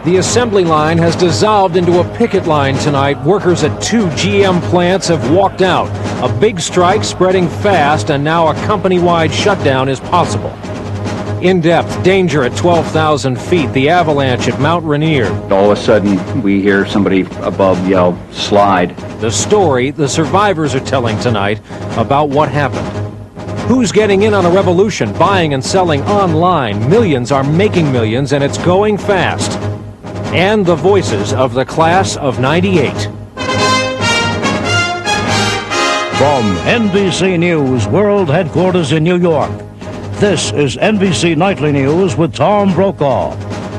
The assembly line has dissolved into a picket line tonight. Workers at 2 GM plants have walked out. A big strike spreading fast, and now a company-wide shutdown is possible. In-depth danger at 12,000 feet. The avalanche at Mount Rainier. All of a sudden, we hear somebody above yell, "Slide." The story the survivors are telling tonight about what happened. Who's getting in on a revolution, buying and selling online? Millions are making millions, and it's going fast. And the voices of the class of '98. From NBC News World Headquarters in New York, this is NBC Nightly News with Tom Brokaw.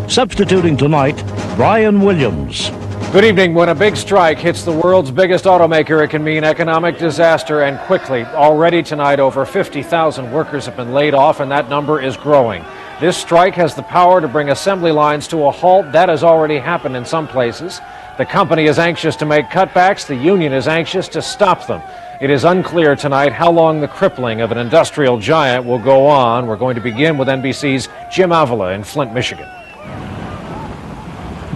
Substituting tonight, Brian Williams. Good evening. When a big strike hits the world's biggest automaker, it can mean economic disaster, and quickly. Already tonight, over 50,000 workers have been laid off, and that number is growing. This strike has the power to bring assembly lines to a halt. That has already happened in some places. The company is anxious to make cutbacks. The union is anxious to stop them. It is unclear tonight how long the crippling of an industrial giant will go on. We're going to begin with NBC's Jim Avila in Flint, Michigan.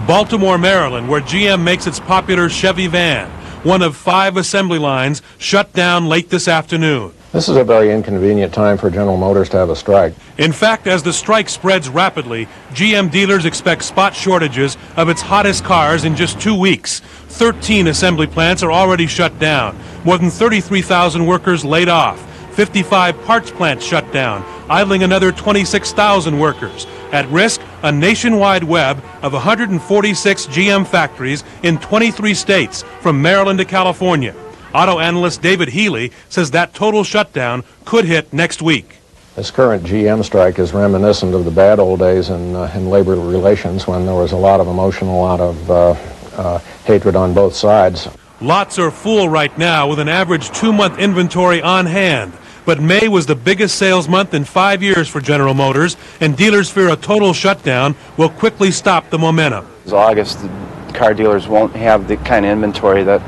Baltimore, Maryland, where GM makes its popular Chevy van. One of 5 assembly lines shut down late this afternoon. This is a very inconvenient time for General Motors to have a strike. In fact, as the strike spreads rapidly, GM dealers expect spot shortages of its hottest cars in just 2 weeks. 13 assembly plants are already shut down. More than 33,000 workers laid off. 55 parts plants shut down, idling another 26,000 workers. At risk, a nationwide web of 146 GM factories in 23 states, from Maryland to California. Auto analyst David Healy says that total shutdown could hit next week. This current GM strike is reminiscent of the bad old days in labor relations, when there was a lot of emotion, a lot of hatred on both sides. Lots are full right now with an average 2-month inventory on hand. But May was the biggest sales month in 5 years for General Motors, and dealers fear a total shutdown will quickly stop the momentum. August, the car dealers won't have the kind of inventory that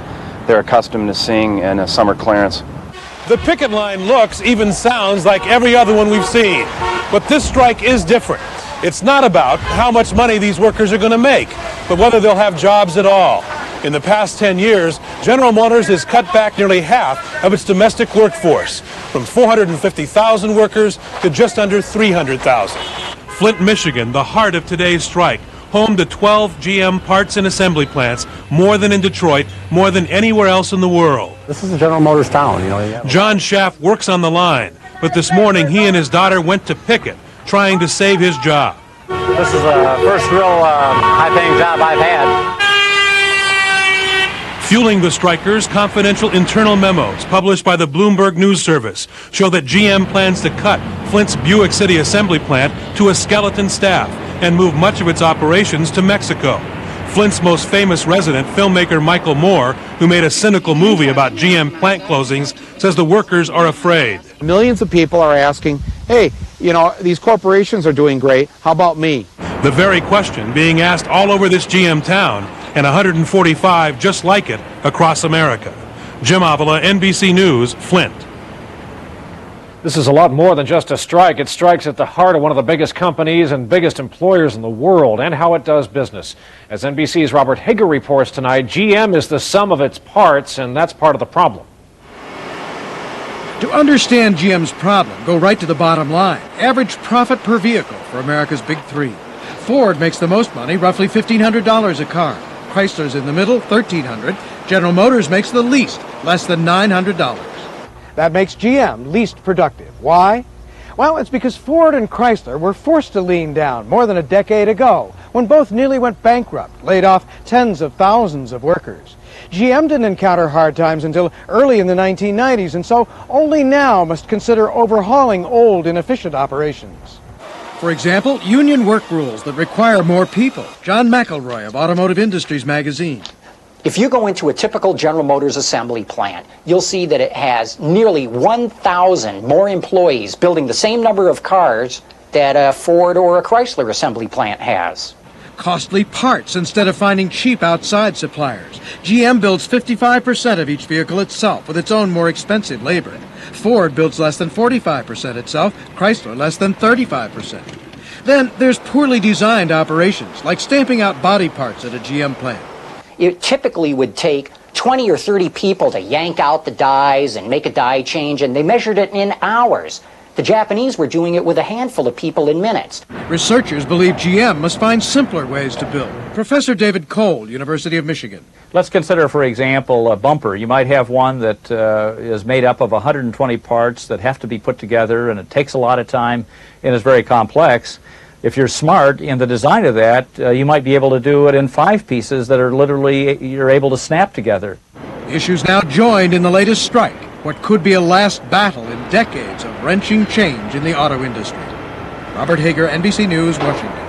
they're accustomed to seeing in a summer clearance. The picket line looks, even sounds like every other one we've seen. But this strike is different. It's not about how much money these workers are going to make, but whether they'll have jobs at all. In the past 10 years, General Motors has cut back nearly half of its domestic workforce, from 450,000 workers to just under 300,000. Flint, Michigan, the heart of today's strike, home to 12 GM parts and assembly plants, more than in Detroit, more than anywhere else in the world. This is a General Motors town, you know. John Schaff works on the line, but this morning he and his daughter went to picket, trying to save his job. This is the first real high-paying job I've had. Fueling the strikers, confidential internal memos published by the Bloomberg News Service show that GM plans to cut Flint's Buick City assembly plant to a skeleton staff and move much of its operations to Mexico. Flint's most famous resident, filmmaker Michael Moore, who made a cynical movie about GM plant closings, says the workers are afraid. Millions of people are asking, hey, you know, these corporations are doing great. How about me? The very question being asked all over this GM town, and 145 just like it across America. Jim Avila, NBC News, Flint. This is a lot more than just a strike. It strikes at the heart of one of the biggest companies and biggest employers in the world, and how it does business. As NBC's Robert Hager reports tonight, GM is the sum of its parts, and that's part of the problem. To understand GM's problem, go right to the bottom line. Average profit per vehicle for America's big 3. Ford makes the most money, roughly $1,500 a car. Chrysler's in the middle, $1,300. General Motors makes the least, less than $900. That makes GM least productive. Why? Well, it's because Ford and Chrysler were forced to lean down more than a decade ago, when both nearly went bankrupt, laid off tens of thousands of workers. GM didn't encounter hard times until early in the 1990s, and so only now must consider overhauling old, inefficient operations. For example, union work rules that require more people. John McElroy of Automotive Industries magazine. If you go into a typical General Motors assembly plant, you'll see that it has nearly 1,000 more employees building the same number of cars that a Ford or a Chrysler assembly plant has. Costly parts instead of finding cheap outside suppliers. GM builds 55% of each vehicle itself with its own more expensive labor. Ford builds less than 45% itself, Chrysler less than 35%. Then there's poorly designed operations, like stamping out body parts at a GM plant. It typically would take 20 or 30 people to yank out the dies and make a die change, and they measured it in hours. The Japanese were doing it with a handful of people in minutes. Researchers believe GM must find simpler ways to build. Professor David Cole, University of Michigan. Let's consider, for example, a bumper. You might have one that is made up of 120 parts that have to be put together, and it takes a lot of time and is very complex. If you're smart in the design of that, you might be able to do it in 5 pieces that are literally, you're able to snap together. The issue's now joined in the latest strike, what could be a last battle in decades of wrenching change in the auto industry. Robert Hager, NBC News, Washington.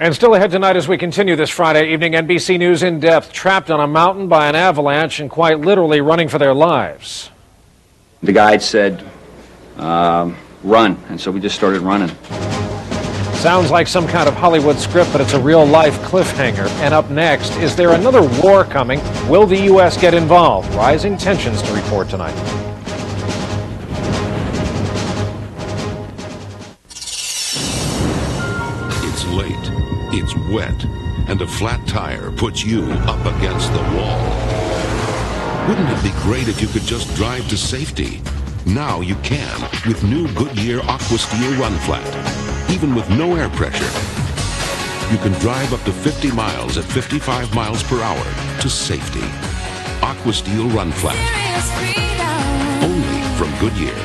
And still ahead tonight as we continue this Friday evening, NBC News In Depth, trapped on a mountain by an avalanche and quite literally running for their lives. The guide said, run, and so we just started running. Sounds like some kind of Hollywood script, but it's a real-life cliffhanger. And up next, is there another war coming? Will the U.S. get involved? Rising tensions to report tonight. It's late, it's wet, and a flat tire puts you up against the wall. Wouldn't it be great if you could just drive to safety? Now you can with new Goodyear Aqua Steel Run Flat. Even with no air pressure, you can drive up to 50 miles at 55 miles per hour to safety. Aqua Steel Run Flat. Only from Goodyear.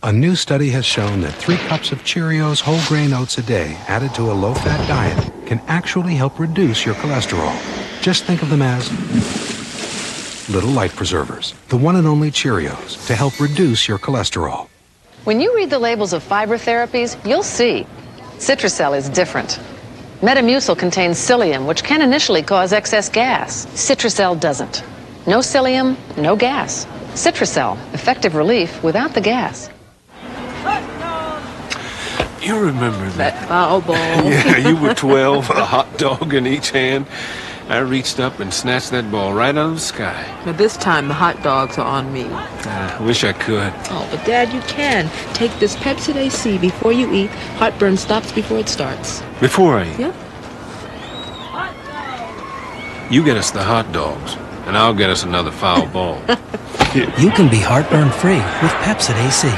A new study has shown that 3 cups of Cheerios whole grain oats a day added to a low-fat diet can actually help reduce your cholesterol. Just think of them as little life preservers. The one and only Cheerios to help reduce your cholesterol. When you read the labels of fiber therapies, you'll see Citracel is different. Metamucil contains psyllium, which can initially cause excess gas. Citracel doesn't. No psyllium, no gas. Citracel, effective relief without the gas. You remember That foul ball. Yeah, you were 12, a hot dog in each hand. I reached up and snatched that ball right out of the sky. But this time the hot dogs are on me. I wish I could. Oh, but Dad, you can. Take this Pepsid AC before you eat. Heartburn stops before it starts. Before I eat? Yep. You get us the hot dogs, and I'll get us another foul ball. You can be heartburn-free with Pepsid AC.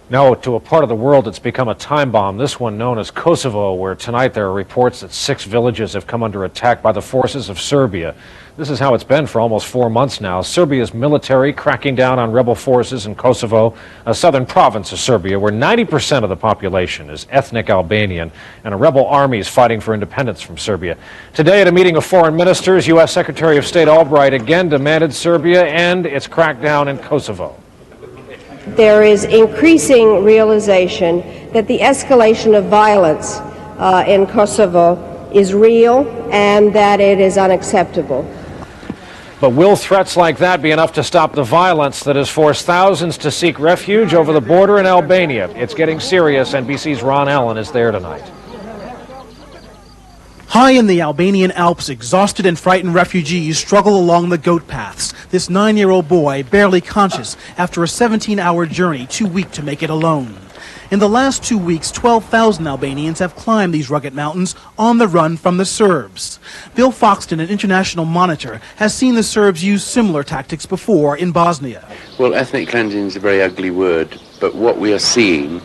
Now to a part of the world that's become a time bomb, this one known as Kosovo, where tonight there are reports that 6 villages have come under attack by the forces of Serbia. This is how it's been for almost 4 months now. Serbia's military cracking down on rebel forces in Kosovo, a southern province of Serbia, where 90% of the population is ethnic Albanian, and a rebel army is fighting for independence from Serbia. Today at a meeting of foreign ministers, U.S. Secretary of State Albright again demanded Serbia end its crackdown in Kosovo. There is increasing realization that the escalation of violence in Kosovo is real and that it is unacceptable. But will threats like that be enough to stop the violence that has forced thousands to seek refuge over the border in Albania? It's getting serious. NBC's Ron Allen is there tonight. High in the Albanian Alps, exhausted and frightened refugees struggle along the goat paths. This 9-year-old boy, barely conscious after a 17-hour journey, too weak to make it alone. In the last 2 weeks, 12,000 Albanians have climbed these rugged mountains on the run from the Serbs. Bill Foxton, an international monitor, has seen the Serbs use similar tactics before in Bosnia. Well, ethnic cleansing is a very ugly word, but what we are seeing,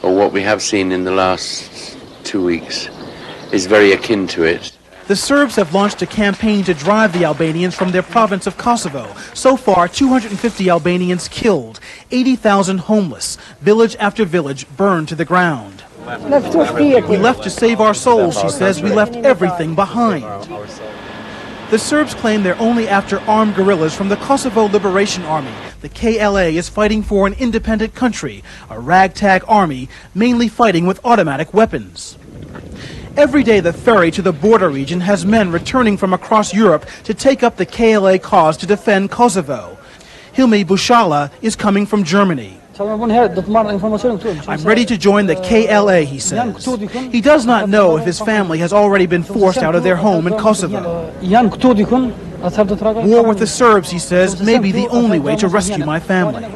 or what we have seen in the last 2 weeks, is very akin to it. The Serbs have launched a campaign to drive the Albanians from their province of Kosovo. So far, 250 Albanians killed, 80,000 homeless, village after village burned to the ground. We left to save our souls, she says. We left everything behind. The Serbs claim they're only after armed guerrillas from the Kosovo Liberation Army. The KLA is fighting for an independent country, a ragtag army mainly fighting with automatic weapons. Every day, the ferry to the border region has men returning from across Europe to take up the KLA cause to defend Kosovo. Hilmi Bushala is coming from Germany. I'm ready to join the KLA, he says. He does not know if his family has already been forced out of their home in Kosovo. War with the Serbs, he says, may be the only way to rescue my family.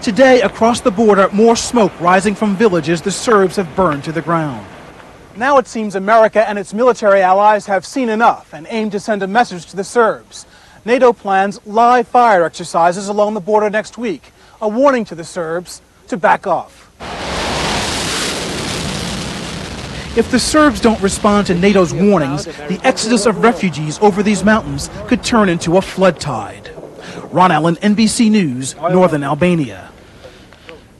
Today, across the border, more smoke rising from villages the Serbs have burned to the ground. Now it seems America and its military allies have seen enough and aim to send a message to the Serbs. NATO plans live fire exercises along the border next week, a warning to the Serbs to back off. If the Serbs don't respond to NATO's warnings, the exodus of refugees over these mountains could turn into a flood tide. Ron Allen, NBC News, Northern Albania.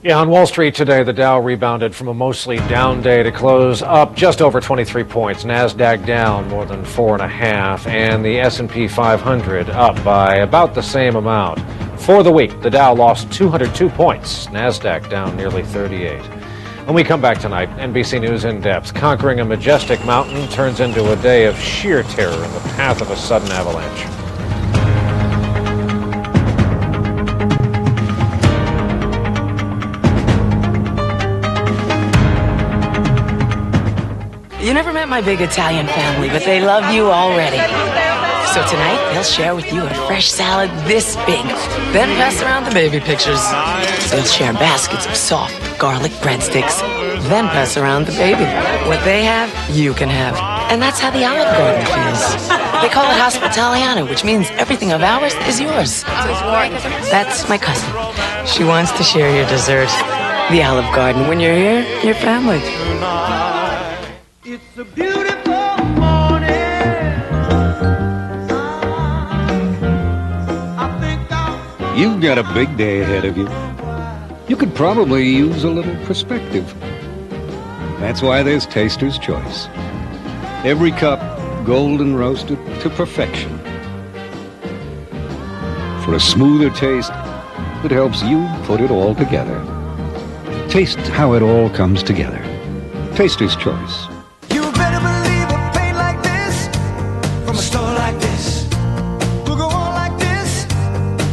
Yeah, on Wall Street today, the Dow rebounded from a mostly down day to close up just over 23 points. NASDAQ down more than 4.5, and the S&P 500 up by about the same amount. For the week, the Dow lost 202 points. NASDAQ down nearly 38. When we come back tonight, NBC News In Depth. Conquering a majestic mountain turns into a day of sheer terror in the path of a sudden avalanche. You never met my big Italian family, but they love you already. So tonight, they'll share with you a fresh salad this big, then pass around the baby pictures. They'll share baskets of soft garlic breadsticks, then pass around the baby. What they have, you can have. And that's how the Olive Garden feels. They call it Hospitaliano, which means everything of ours is yours. That's my cousin. She wants to share your dessert. The Olive Garden, when you're here, you're family. It's a beautiful morning. You've got a big day ahead of you. You could probably use a little perspective. That's why there's Taster's Choice. Every cup golden roasted to perfection. For a smoother taste that helps you put it all together. Taste how it all comes together. Taster's Choice. From a store like this, we'll go on like this,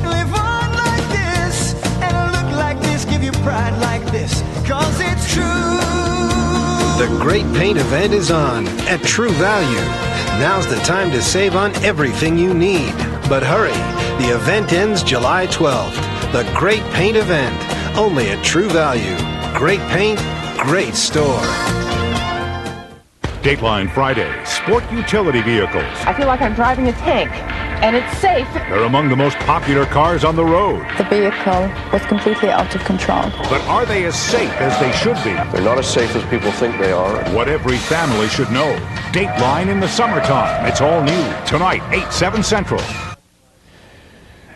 live on like this, and look like this, give you pride like this, cause it's true. The Great Paint event is on at True Value. Now's the time to save on everything you need. But hurry, the event ends July 12th. The Great Paint event, only at True Value. Great paint, great store. Dateline Friday, sport utility vehicles. I feel like I'm driving a tank, and it's safe. They're among the most popular cars on the road. The vehicle was completely out of control. But are they as safe as they should be? They're not as safe as people think they are. What every family should know. Dateline in the summertime. It's all new. Tonight, 8, 7 Central.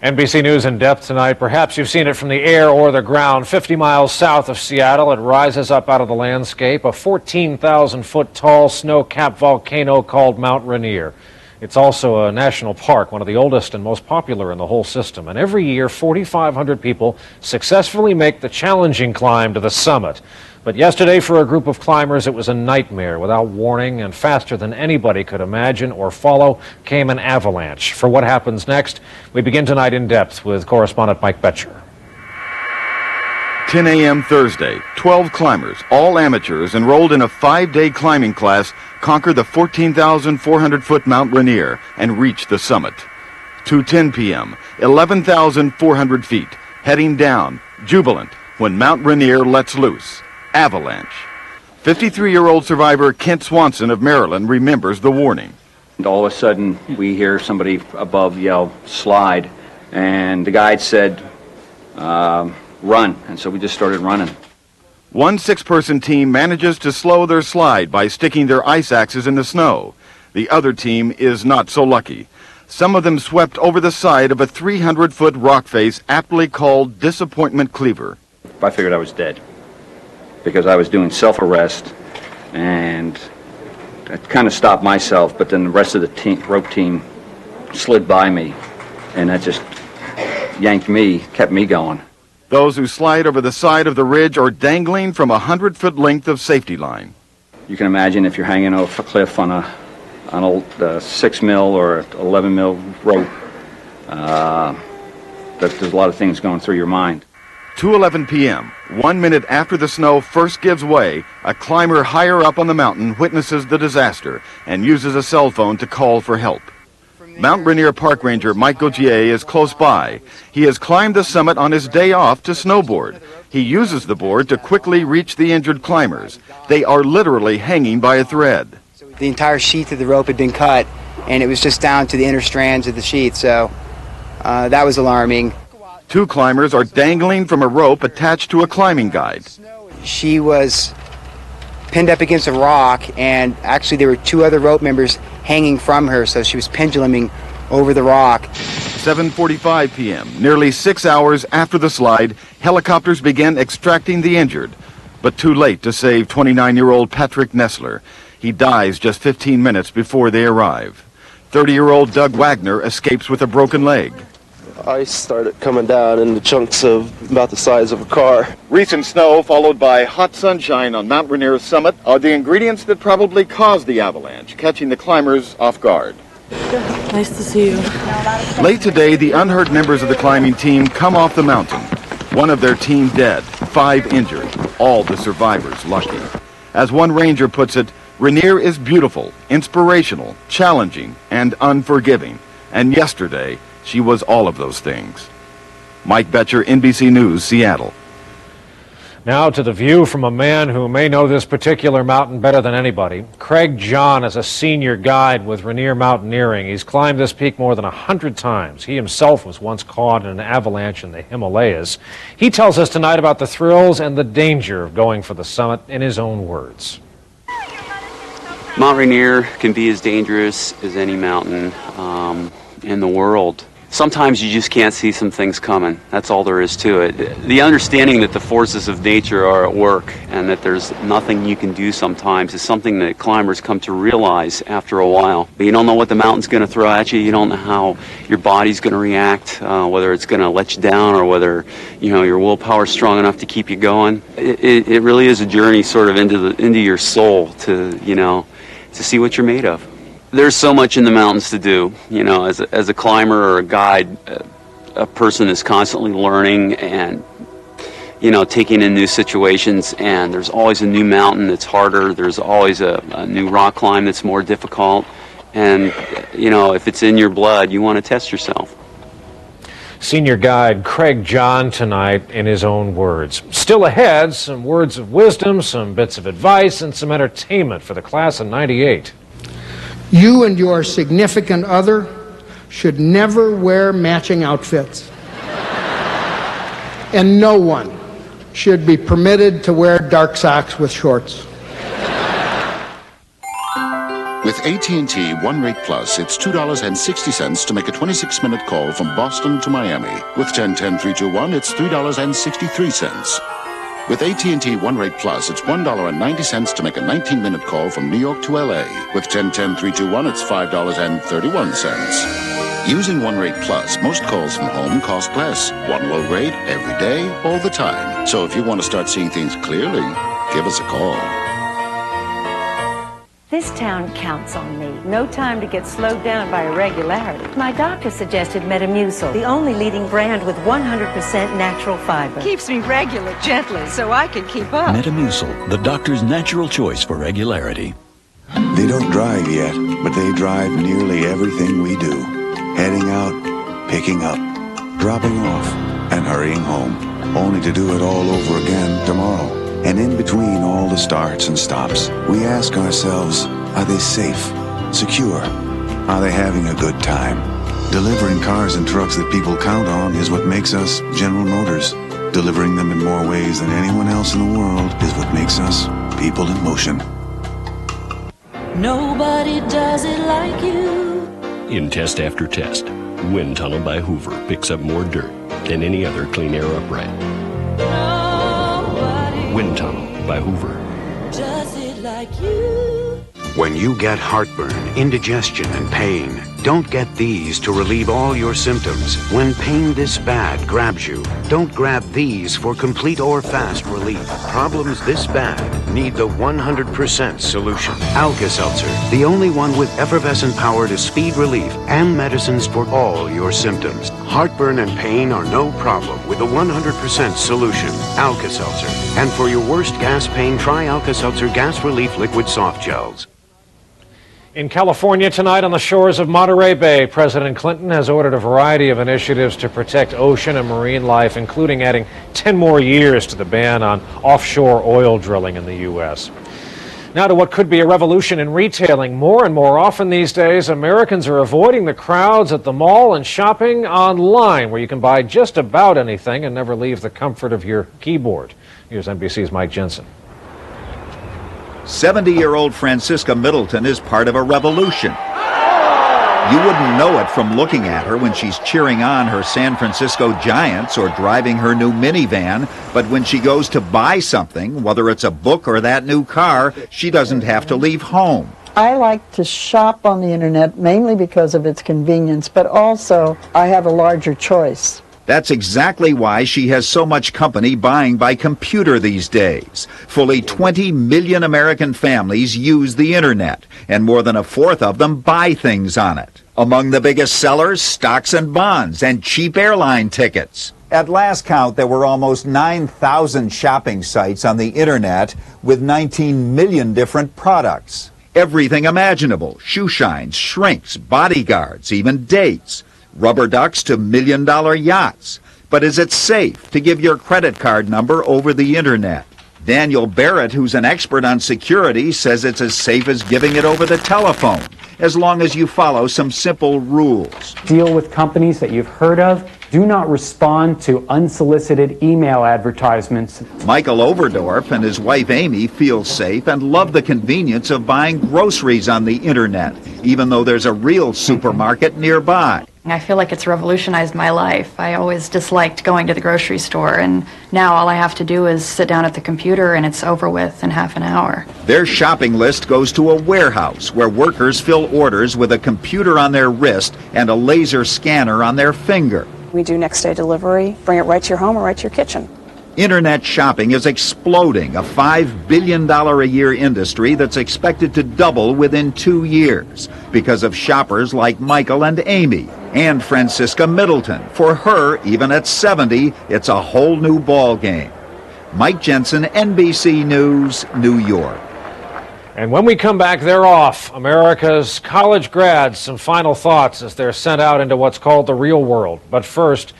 NBC News In Depth tonight. Perhaps you've seen it from the air or the ground. 50 miles south of Seattle, it rises up out of the landscape, a 14,000-foot tall snow-capped volcano called Mount Rainier. It's also a national park, one of the oldest and most popular in the whole system. And every year, 4,500 people successfully make the challenging climb to the summit. But yesterday, for a group of climbers, it was a nightmare. Without warning and faster than anybody could imagine or follow came an avalanche. For what happens next, we begin tonight In Depth with correspondent Mike Betcher. 10 a.m. Thursday, 12 climbers, all amateurs, enrolled in a 5-day climbing class, conquer the 14,400-foot Mount Rainier and reach the summit. 2:10 p.m., 11,400 feet, heading down, jubilant, when Mount Rainier lets loose. Avalanche. 53-year-old survivor Kent Swanson of Maryland remembers the warning. And all of a sudden, we hear somebody above yell, slide, and the guide said, run, and so we just started running. One 6-person team manages to slow their slide by sticking their ice axes in the snow. The other team is not so lucky. Some of them swept over the side of a 300-foot rock face aptly called Disappointment Cleaver. I figured I was dead because I was doing self-arrest, and I kind of stopped myself, but then the rest of the rope team slid by me, and that just yanked me, kept me going. Those who slide over the side of the ridge are dangling from a 100-foot length of safety line. You can imagine if you're hanging off a cliff on a 6 mil or 11 mil rope, that there's a lot of things going through your mind. 2:11 p.m., 1 minute after the snow first gives way, a climber higher up on the mountain witnesses the disaster and uses a cell phone to call for help. Mount Rainier Park Ranger Mike Gauthier is close by. He has climbed the summit on his day off to snowboard. He uses the board to quickly reach the injured climbers. They are literally hanging by a thread. The entire sheath of the rope had been cut, and it was just down to the inner strands of the sheath, so that was alarming. 2 climbers are dangling from a rope attached to a climbing guide. She was pinned up against a rock, and actually there were 2 other rope members hanging from her, so she was penduluming over the rock. 7:45 p.m., nearly 6 hours after the slide, helicopters began extracting the injured, but too late to save 29-year-old Patrick Nessler. He dies just 15 minutes before they arrive. 30-year-old Doug Wagner escapes with a broken leg. Ice started coming down in the chunks of about the size of a car. Recent snow followed by hot sunshine on Mount Rainier's summit are the ingredients that probably caused the avalanche, catching the climbers off guard. Nice to see you. Late today, the unhurt members of the climbing team come off the mountain. 1 of their team dead, 5 injured, all the survivors lucky. As one ranger puts it, Rainier is beautiful, inspirational, challenging, and unforgiving. And yesterday, she was all of those things. Mike Betcher, NBC News, Seattle. Now to the view from a man who may know this particular mountain better than anybody. Craig John is a senior guide with Rainier Mountaineering. He's climbed this peak more than 100 times. He himself was once caught in an avalanche in the Himalayas. He tells us tonight about the thrills and the danger of going for the summit in his own words. Mount Rainier can be as dangerous as any mountain in the world. Sometimes you just can't see some things coming. That's all there is to it. The understanding that the forces of nature are at work and that there's nothing you can do sometimes is something that climbers come to realize after a while. You don't know what the mountain's going to throw at you. You don't know how your body's going to react, whether it's going to let you down or whether your willpower's strong enough to keep you going. It really is a journey sort of into your soul to see what you're made of. There's so much in the mountains to do. As a climber or a guide, a person is constantly learning and, taking in new situations, and there's always a new mountain that's harder. There's always a new rock climb that's more difficult. And, if it's in your blood, you want to test yourself. Senior guide Craig John tonight in his own words. Still ahead, some words of wisdom, some bits of advice, and some entertainment for the class of '98. You and your significant other should never wear matching outfits. And no one should be permitted to wear dark socks with shorts. With AT&T One Rate Plus, it's $2.60 to make a 26-minute call from Boston to Miami. With 10-10-321, it's $3.63. With AT&T One Rate Plus, it's $1.90 to make a 19-minute call from New York to LA. With 10-10-321, it's $5.31. Using One Rate Plus, most calls from home cost less. One low rate, every day, all the time. So if you want to start seeing things clearly, give us a call. This town counts on me. No time to get slowed down by irregularity. My doctor suggested Metamucil, the only leading brand with 100% natural fiber. Keeps me regular gently so I can keep up. Metamucil, the doctor's natural choice for regularity. They don't drive yet, but they drive nearly everything we do. Heading out, picking up, dropping off, and hurrying home. Only to do it all over again tomorrow. And in between all the starts and stops, we ask ourselves, are they safe, secure? Are they having a good time? Delivering cars and trucks that people count on is what makes us General Motors. Delivering them in more ways than anyone else in the world is what makes us people in motion. Nobody does it like you. In test after test, Wind Tunnel by Hoover picks up more dirt than any other clean air upright. Wind Tunnel by Hoover. Does it like you? When you get heartburn, indigestion, and pain, don't get these to relieve all your symptoms. When pain this bad grabs you, don't grab these for complete or fast relief. Problems this bad need the 100% solution. Alka-Seltzer, the only one with effervescent power to speed relief and medicines for all your symptoms. Heartburn and pain are no problem with the 100% solution. Alka-Seltzer. And for your worst gas pain, try Alka-Seltzer Gas Relief Liquid Soft Gels. In California tonight on the shores of Monterey Bay, President Clinton has ordered a variety of initiatives to protect ocean and marine life, including adding 10 more years to the ban on offshore oil drilling in the U.S. Now to what could be a revolution in retailing. More and more often these days, Americans are avoiding the crowds at the mall and shopping online, where you can buy just about anything and never leave the comfort of your keyboard. Here's NBC's Mike Jensen. 70-year-old Francisca Middleton is part of a revolution. You wouldn't know it from looking at her when she's cheering on her San Francisco Giants or driving her new minivan, but when she goes to buy something, whether it's a book or that new car, she doesn't have to leave home. I like to shop on the internet mainly because of its convenience, but also I have a larger choice. That's exactly why she has so much company buying by computer these days. Fully 20 million American families use the internet, and more than a fourth of them buy things on it. Among the biggest sellers, stocks and bonds and cheap airline tickets. At last count, there were almost 9,000 shopping sites on the internet with 19 million different products. Everything imaginable: shoe shines, shrinks, bodyguards, even dates. Rubber ducks to million-dollar yachts. But is it safe to give your credit card number over the internet? Daniel Barrett, who's an expert on security, says it's as safe as giving it over the telephone, as long as you follow some simple rules. Deal with companies that you've heard of. Do not respond to unsolicited email advertisements. Michael Overdorf and his wife Amy feel safe and love the convenience of buying groceries on the internet, even though there's a real supermarket nearby. I feel like it's revolutionized my life. I always disliked going to the grocery store, and now all I have to do is sit down at the computer and it's over with in half an hour. Their shopping list goes to a warehouse where workers fill orders with a computer on their wrist and a laser scanner on their finger. We do next day delivery, bring it right to your home or right to your kitchen. Internet shopping is exploding, a $5 billion a year industry that's expected to double within 2 years because of shoppers like Michael and Amy and Francisca Middleton. For her, even at 70, it's a whole new ball game. Mike Jensen, NBC News, New York. And when we come back, they're off. America's college grads, some final thoughts as they're sent out into what's called the real world. But first,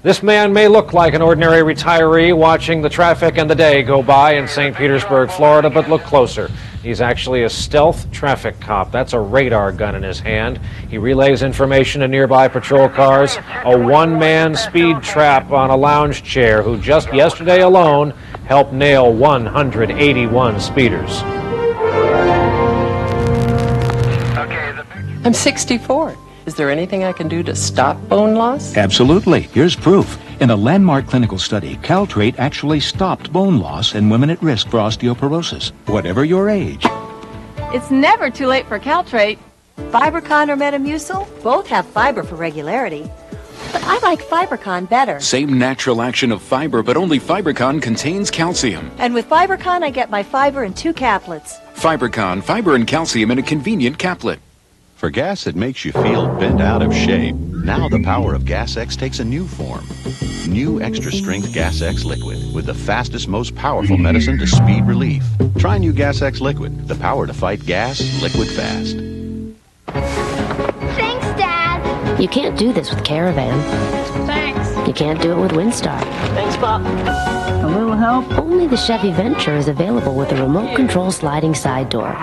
this man may look like an ordinary retiree watching the traffic and the day go by in St. Petersburg, Florida, but look closer. He's actually a stealth traffic cop. That's a radar gun in his hand. He relays information to nearby patrol cars. A one-man speed trap on a lounge chair who just yesterday alone helped nail 181 speeders. I'm 64. Is there anything I can do to stop bone loss? Absolutely. Here's proof. In a landmark clinical study, Caltrate actually stopped bone loss in women at risk for osteoporosis, whatever your age. It's never too late for Caltrate. Fibercon or Metamucil, both have fiber for regularity. But I like Fibercon better. Same natural action of fiber, but only Fibercon contains calcium. And with Fibercon, I get my fiber in 2 caplets. Fibercon, fiber and calcium in a convenient caplet. For gas that makes you feel bent out of shape, now the power of Gas X takes a new form. New extra strength Gas X Liquid with the fastest, most powerful medicine to speed relief. Try new Gas X Liquid, the power to fight gas liquid fast. Thanks, Dad. You can't do this with Caravan. Thanks. You can't do it with Windstar. Thanks, Pop. A little help? Only the Chevy Venture is available with a remote control sliding side door.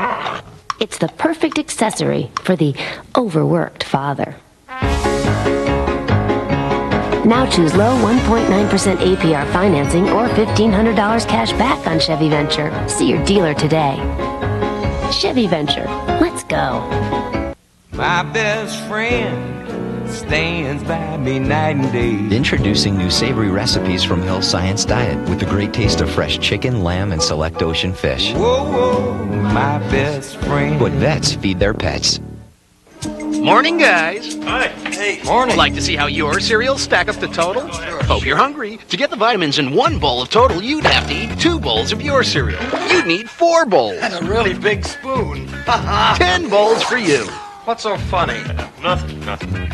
It's the perfect accessory for the overworked father. Now choose low 1.9% APR financing or $1,500 cash back on Chevy Venture. See your dealer today. Chevy Venture. Let's go. My best friend stands by me night and day. Introducing new savory recipes from Hill's Science Diet with the great taste of fresh chicken, lamb, and select ocean fish. Whoa, whoa, my best friend. What vets feed their pets. Morning, guys. Hi. Hey. Morning. Like to see how your cereals stack up to total? Sure. Hope you're hungry. To get the vitamins in 1 bowl of total, you'd have to eat 2 bowls of your cereal. You'd need 4 bowls. That's a really big spoon. 10 bowls for you. What's so funny? Nothing.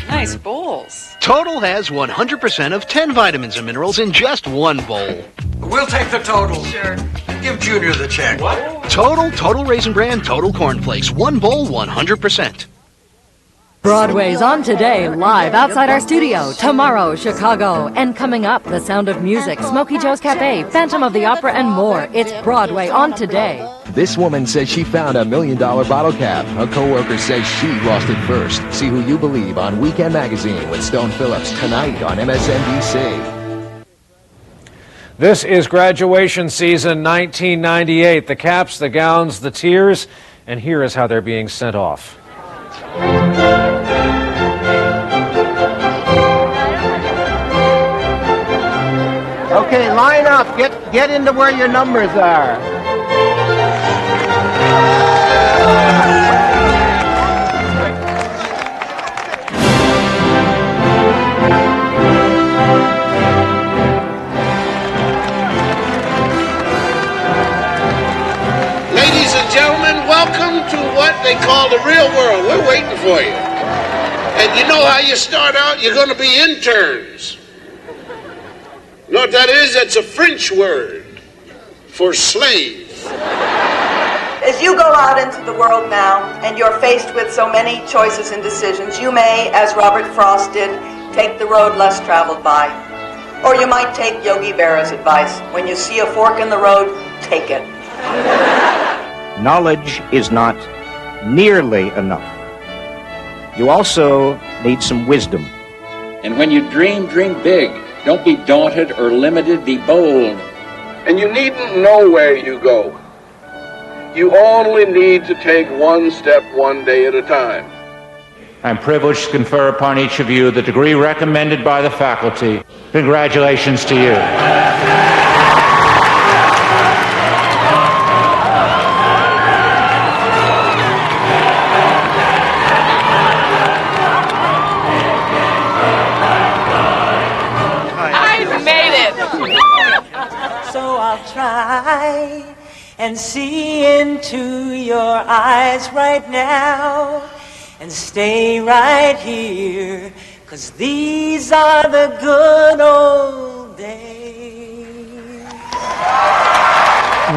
Nice bowls. Total has 100% of 10 vitamins and minerals in just 1 bowl. We'll take the total. Sure. Give Junior the check. What? Total Raisin Bran, Total Cornflakes. One bowl, 100%. Broadway's on today, live outside our studio. Tomorrow, Chicago. And coming up, The Sound of Music, Smokey Joe's Cafe, Phantom of the Opera, and more. It's Broadway on today. This woman says she found $1 million bottle cap. A coworker says she lost it first. See Who You Believe on Weekend Magazine with Stone Phillips tonight on MSNBC. This is graduation season 1998. The caps, the gowns, the tears, and here is how they're being sent off. Okay, line up. Get into where your numbers are. Ladies and gentlemen, welcome to what they call the real world. We're waiting for you. And you know how you start out? You're going to be interns. You know what that is? That's a French word for slave. As you go out into the world now, and you're faced with so many choices and decisions, you may, as Robert Frost did, take the road less traveled by. Or you might take Yogi Berra's advice. When you see a fork in the road, take it. Knowledge is not nearly enough. You also need some wisdom. And when you dream, dream big. Don't be daunted or limited, be bold. And you needn't know where you go. You only need to take one step one day at a time. I'm privileged to confer upon each of you the degree recommended by the faculty. Congratulations to you. So I'll try and see into your eyes right now and stay right here, 'cause these are the good old days.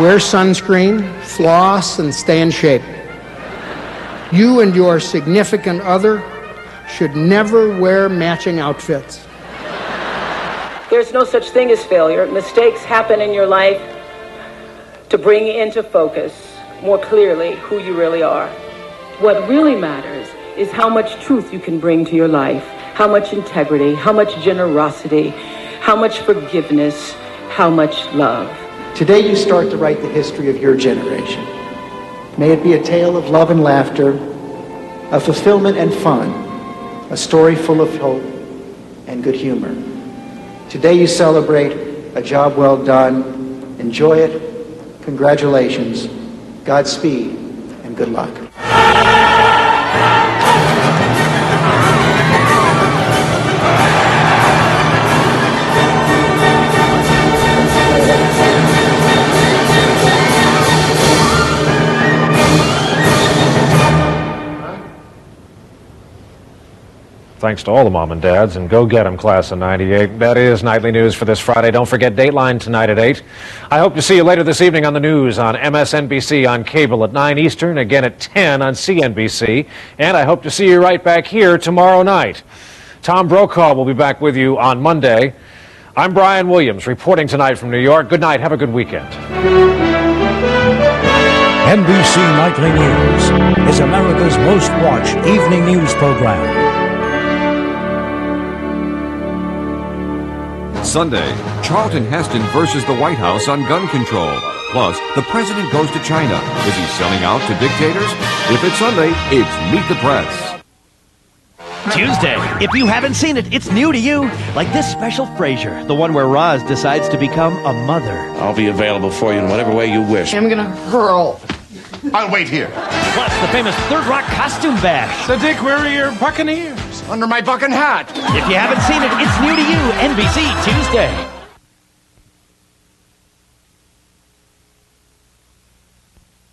Wear sunscreen, floss, and stay in shape. You and your significant other should never wear matching outfits. There's no such thing as failure. Mistakes happen in your life to bring into focus more clearly who you really are. What really matters is how much truth you can bring to your life, how much integrity, how much generosity, how much forgiveness, how much love. Today you start to write the history of your generation. May it be a tale of love and laughter, of fulfillment and fun, a story full of hope and good humor. Today you celebrate a job well done. Enjoy it. Congratulations. Godspeed and good luck. Thanks to all the mom and dads, and go get them, class of 98. That is Nightly News for this Friday. Don't forget Dateline tonight at 8. I hope to see you later this evening on the news on MSNBC on cable at 9 Eastern, again at 10 on CNBC, and I hope to see you right back here tomorrow night. Tom Brokaw will be back with you on Monday. I'm Brian Williams, reporting tonight from New York. Good night. Have a good weekend. NBC Nightly News is America's most watched evening news program. Sunday, Charlton Heston versus the White House on gun control. Plus, the president goes to China. Is he selling out to dictators? If it's Sunday, it's Meet the Press. Tuesday. If you haven't seen it, it's new to you. Like this special Frasier, the one where Roz decides to become a mother. I'll be available for you in whatever way you wish. I'm gonna hurl. I'll wait here. Plus, the famous Third Rock costume bash. So, Dick, where are your buccaneers? Under my bucking hat. If you haven't seen it, it's new to you. NBC Tuesday.